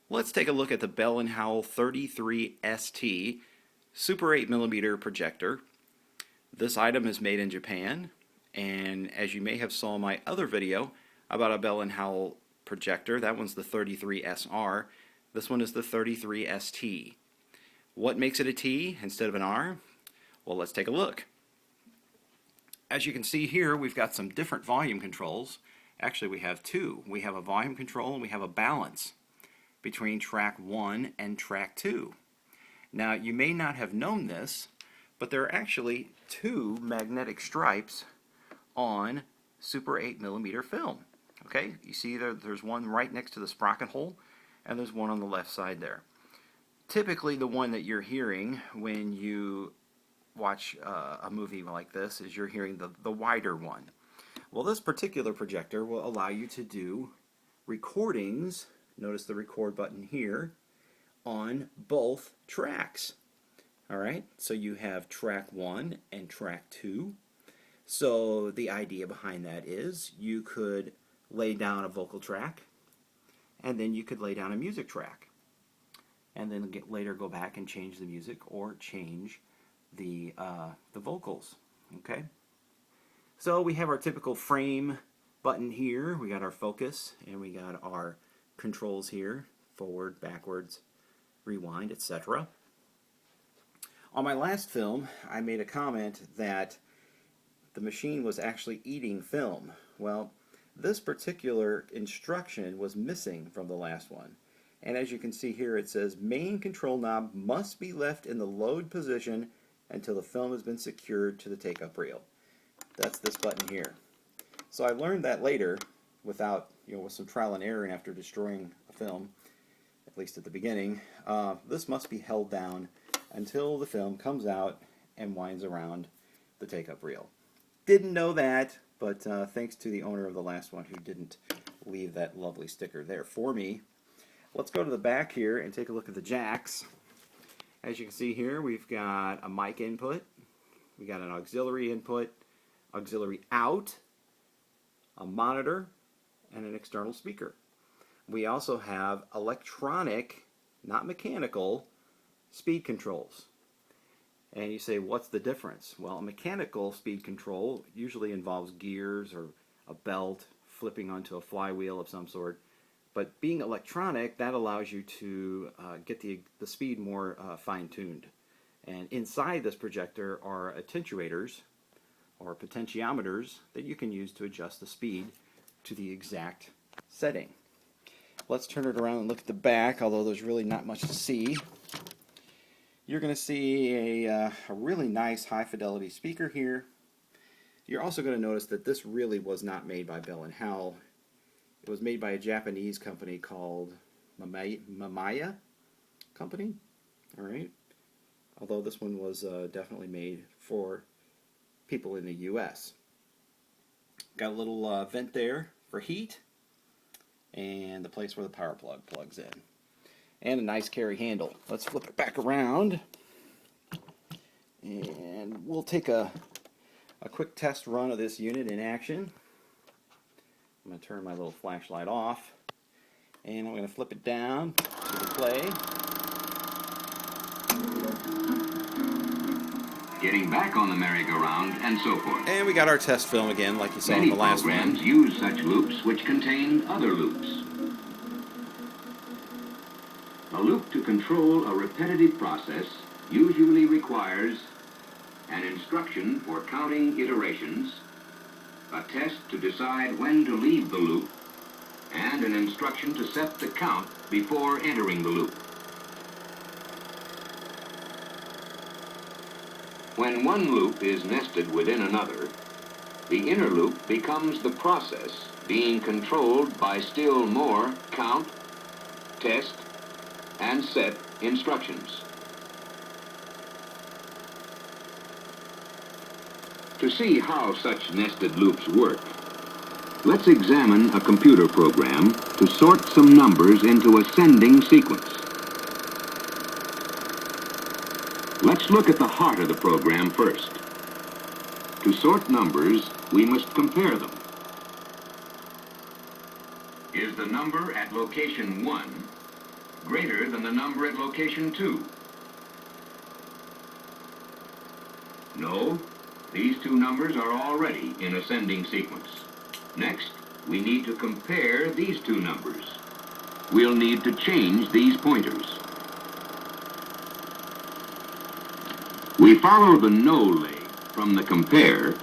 Let's take a look at the Bell & Howell 33ST Super 8mm projector. This item is made in Japan, and as you may have saw in my other video about a Bell & Howell projector, that one's the 33SR. This one is the 33ST. What makes it a T instead of an R? Well, let's take a look. As you can see here, we've got some different volume controls. Actually, we have two. We have a volume control and we have a balance between track 1 and track 2. Now, you may not have known this, but there are actually two magnetic stripes on Super 8mm film. Okay, you see there's one right next to the sprocket hole, and there's one on the left side there. Typically, the one that you're hearing when you watch a movie like this is you're hearing the wider one. Well, this particular projector will allow you to do recordings. Notice the record button here on both tracks. Alright, so you have track 1 and track 2. So the idea behind that is you could lay down a vocal track, and then you could lay down a music track, and then later go back and change the music or change the vocals. Okay, so we have our typical frame button here. We got our focus, and we got our controls here: forward, backwards, rewind, etc. On my last film, I made a comment that the machine was actually eating film. Well, this particular instruction was missing from the last one. And as you can see here, it says main control knob must be left in the load position until the film has been secured to the take-up reel. That's this button here. So I learned that later without, with some trial and error and after destroying a film, at least at the beginning. This must be held down until the film comes out and winds around the take-up reel. Didn't know that, but thanks to the owner of the last one who didn't leave that lovely sticker there for me. Let's go to the back here and take a look at the jacks. As you can see here, we've got a mic input, we got an auxiliary input, auxiliary out, a monitor, and an external speaker. We also have electronic, not mechanical, speed controls. And you say, what's the difference? Well, a mechanical speed control usually involves gears or a belt flipping onto a flywheel of some sort. But being electronic, that allows you to get the speed more fine-tuned. And inside this projector are attenuators or potentiometers that you can use to adjust the speed to the exact setting. Let's turn it around and look at the back, although there's really not much to see. You're going to see a really nice high-fidelity speaker here. You're also going to notice that this really was not made by Bell & Howell. It was made by a Japanese company called Mamaya Company. All right. Although this one was definitely made for people in the U.S. Got a little vent there for heat, and the place where the power plug plugs in. And a nice carry handle. Let's flip it back around, and we'll take a quick test run of this unit in action. I'm going to turn my little flashlight off, and I'm going to flip it down to the play. Getting back on the merry-go-round, and so forth. And we got our test film again, like you saw in the last one. Many programs use such loops which contain other loops. A loop to control a repetitive process usually requires an instruction for counting iterations, a test to decide when to leave the loop, and an instruction to set the count before entering the loop. When one loop is nested within another, the inner loop becomes the process being controlled by still more count, test, and set instructions. To see how such nested loops work, let's examine a computer program to sort some numbers into ascending sequence. Let's look at the heart of the program first. To sort numbers, we must compare them. Is the number at location 1 greater than the number at location 2. No, these two numbers are already in ascending sequence. Next, we need to compare these two numbers. We'll need to change these pointers. We follow the no leg from the compare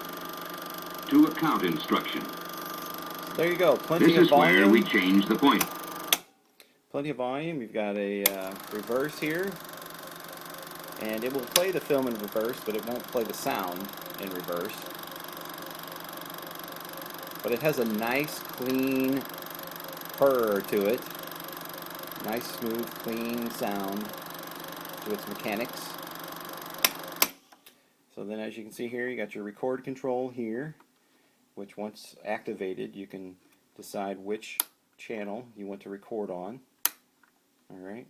to a count instruction. There you go. Plenty This of is where we volume. change the pointer. Plenty of volume. You've got a reverse here. And it will play the film in reverse, but it won't play the sound in reverse. But it has a nice, clean purr to it. Nice, smooth, clean sound to its mechanics. So then, as you can see here, you got your record control here, which once activated, you can decide which channel you want to record on. Alright.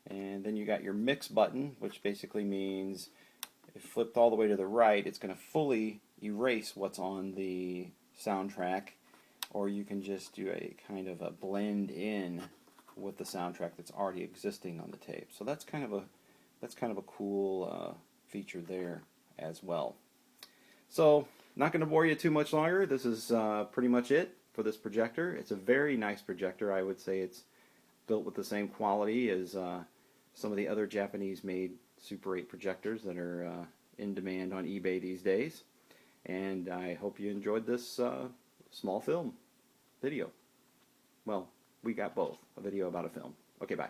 And then you got your mix button, which basically means if flipped all the way to the right, it's going to fully erase what's on the soundtrack, or you can just do a kind of a blend in with the soundtrack that's already existing on the tape. So that's kind of a cool feature there as well. So not going to bore you too much longer. This is pretty much it for this projector. It's a very nice projector. I would say it's built with the same quality as some of the other Japanese-made Super 8 projectors that are in demand on eBay these days. And I hope you enjoyed this small film video. Well, we got both, a video about a film. Okay, bye.